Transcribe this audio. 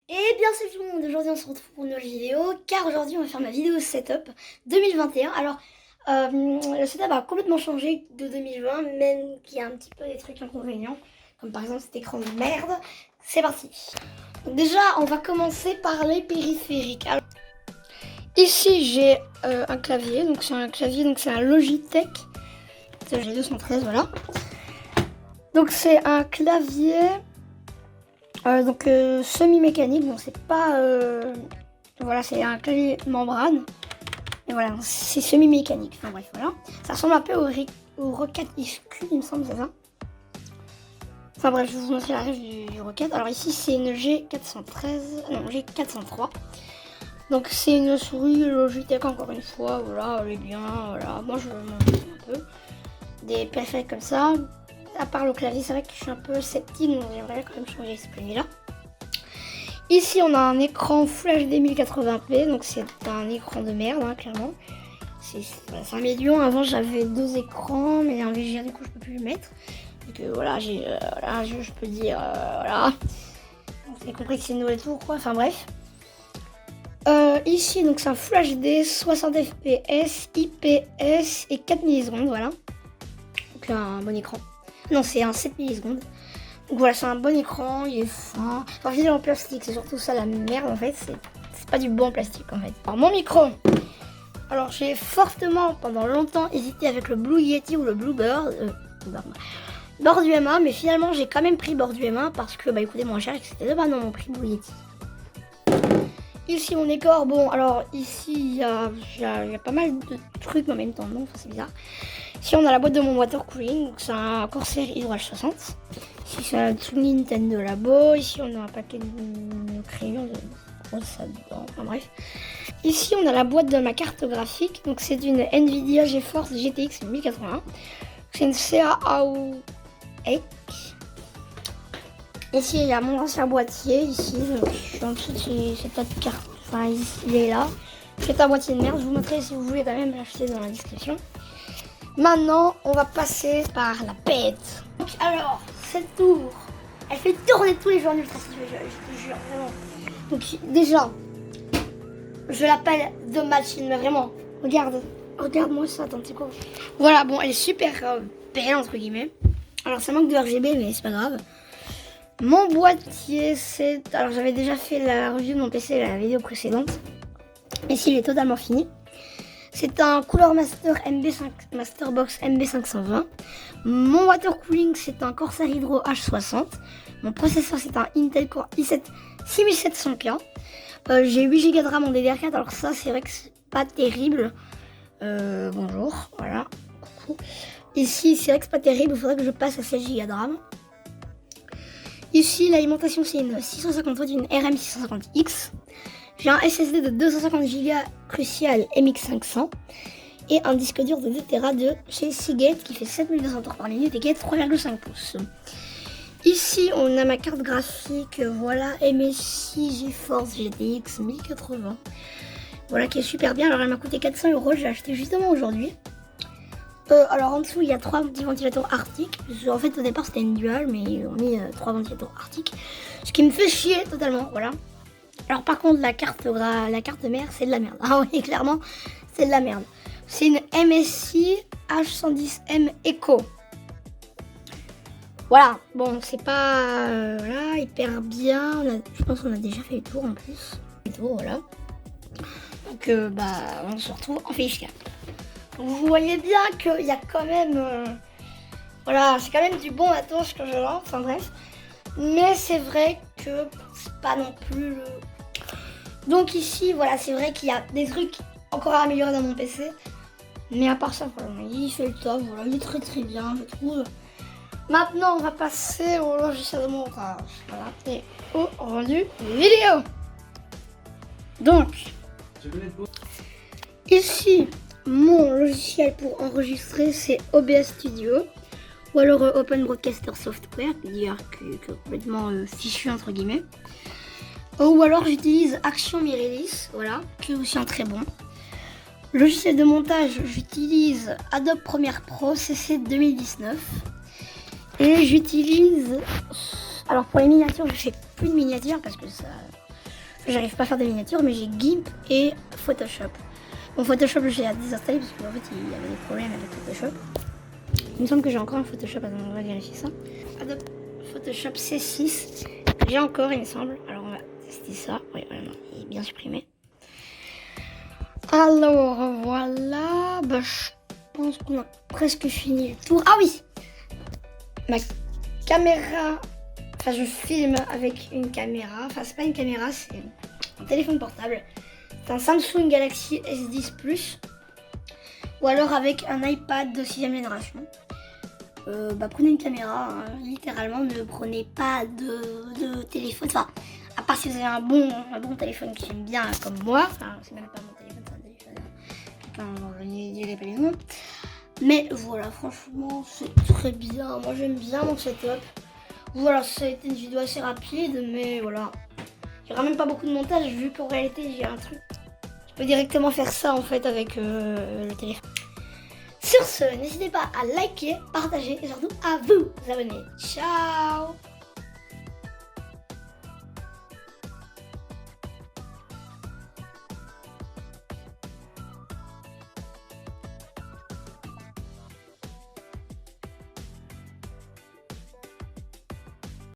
Et bien salut tout le monde, aujourd'hui on se retrouve pour une nouvelle vidéo car aujourd'hui on va faire ma vidéo setup 2021. Alors le setup a complètement changé de 2020, même qu'il y a un petit peu des trucs inconvénients, comme par exemple cet écran de merde. C'est parti. Donc déjà on va commencer par les périphériques. Alors, ici j'ai un clavier, donc c'est un Logitech G213, voilà. Donc c'est un clavier semi-mécanique, donc c'est pas voilà, c'est un clavier membrane et voilà, c'est semi-mécanique. Enfin bref, voilà, ça ressemble un peu au Rocket XQ, il me semble, c'est ça. Enfin bref, je vous montrer la rêve du Rocket. Alors ici c'est une G403. Donc c'est une souris Logitech, encore une fois, voilà, elle est bien, voilà. Moi je m'en fous un peu des périphériques comme ça. À part le clavier, c'est vrai que je suis un peu sceptique, donc j'aimerais quand même changer ce clavier là. Ici on a un écran Full HD 1080p, donc c'est un écran de merde, hein, clairement. C'est un million. Avant j'avais deux écrans, mais un VGA du coup je peux plus le mettre. Donc voilà, je peux dire voilà. Vous avez compris que c'est une nouvelle tour quoi, enfin bref. Ici donc c'est un Full HD 60 fps, IPS et 4 millisecondes, voilà. Donc un bon écran. Non, c'est un 7 millisecondes. Donc voilà, c'est un bon écran, il est fin. Enfin, je dis en plastique, c'est surtout ça la merde en fait. C'est pas du bon plastique en fait. Alors, mon micro. Alors, j'ai fortement, pendant longtemps, hésité avec le Blue Yeti ou le Bluebird. Bord du M1, mais finalement, j'ai quand même pris bord du M1 parce que, bah, il coûtait moins cher et que c'était non, mon prix Blue Yeti. Ici, mon décor. Bon, alors, ici, il y a pas mal de trucs en même temps. Non, c'est bizarre. Ici, on a la boîte de mon water cooling. C'est un Corsair Hydro H60. Ici, c'est un Nintendo Labo. Ici, on a un paquet de crayons de ça dedans. Enfin, bref. Ici, on a la boîte de ma carte graphique. Donc, c'est une Nvidia GeForce GTX 1080. C'est une CAAO. Ici, il y a mon ancien boîtier. Ici, je suis en dessous de cette carte. Enfin, il est là. C'est un boîtier de merde. Je vous montrerai si vous voulez quand même l'acheter dans la description. Maintenant, on va passer par la pète. Donc, alors, cette tour, elle fait tourner tous les jours en ultra je te jure, vraiment. Donc, déjà, je l'appelle The Machine, mais vraiment, regarde-moi ça, attends, c'est quoi? Voilà, bon, elle est super belle, entre guillemets. Alors, ça manque de RGB, mais c'est pas grave. Mon boîtier, c'est... Alors, j'avais déjà fait la review de mon PC, la vidéo précédente. Ici, il est totalement fini. C'est un Cooler Masterbox MB520. Mon water cooling, c'est un Corsair Hydro H60. Mon processeur, c'est un Intel Core i7 6700K. J'ai 8 Go de RAM en DDR4. Alors ça, c'est vrai que c'est pas terrible. Bonjour, voilà. Coucou. Ici, c'est vrai que c'est pas terrible. Il faudrait que je passe à 16 Go de RAM. Ici, l'alimentation, c'est une 650 une RM650X. J'ai un SSD de 250 Go Crucial MX500 et un disque dur de 2 Tera de chez Seagate qui fait 7200 tours par minute et qui est 3,5 pouces. Ici, on a ma carte graphique, voilà, MSI GeForce GTX 1080. Voilà, qui est super bien. Alors, elle m'a coûté 400 €. Je l'ai acheté justement aujourd'hui. Alors, en dessous, il y a 3 petits ventilateurs Arctic. En fait, au départ, c'était une dual, mais ils ont mis 3 ventilateurs Arctic. Ce qui me fait chier totalement, voilà. Alors par contre la carte mère c'est de la merde. Ah oui clairement c'est de la merde. C'est une MSI H110M Eco. Voilà, bon c'est pas voilà, hyper bien. Je pense qu'on a déjà fait le tour en plus. Le tour, voilà. Donc on se retrouve en Fish. Vous voyez bien qu'il y a quand même voilà, c'est quand même du bon matos que je lance, enfin bref. Mais c'est vrai que c'est pas non plus le... Donc ici, voilà, c'est vrai qu'il y a des trucs encore à améliorer dans mon PC. Mais à part ça, voilà, il fait le top, voilà, il est très très bien, je trouve. Maintenant, on va passer au logiciel de montage, voilà, et au rendu vidéo. Donc, ici, mon logiciel pour enregistrer, c'est OBS Studio. Ou alors Open Broadcaster Software, c'est-à-dire que complètement fichu entre guillemets. Ou alors j'utilise Action Mirrorless, voilà, qui est aussi un très bon. Logiciel de montage, j'utilise Adobe Premiere Pro CC 2019. Et j'utilise... Alors pour les miniatures, je fais plus de miniatures parce que ça... j'arrive pas à faire des miniatures, mais j'ai GIMP et Photoshop. Bon, Photoshop, je l'ai désinstallé parce qu'en fait, il y avait des problèmes avec Photoshop. Il me semble que j'ai encore un Photoshop, attends, on va vérifier ça. Adobe Photoshop C6, j'ai encore, il me semble. Alors, on va tester ça. Oui, voilà, il est bien supprimé. Alors, voilà. Bah, je pense qu'on a presque fini le tour. Ah oui, ma caméra. Enfin, je filme avec une caméra. Enfin, c'est pas une caméra, c'est un téléphone portable. C'est un Samsung Galaxy S10 Plus. Ou alors avec un iPad de 6ème génération. Prenez une caméra, hein. Littéralement, ne prenez pas de téléphone. Enfin, à part si vous avez un bon téléphone qui j'aime bien, comme moi. Enfin, c'est même pas mon téléphone, c'est un téléphone. Enfin, je n'y dirai pas les noms. Mais voilà, franchement, c'est très bien. Moi, j'aime bien mon setup. Voilà, ça a été une vidéo assez rapide, mais voilà. Il n'y aura même pas beaucoup de montage, vu qu'en réalité, j'ai un truc. Je peux directement faire ça, en fait, avec le téléphone. Sur ce, n'hésitez pas à liker, partager et surtout à vous abonner. Ciao!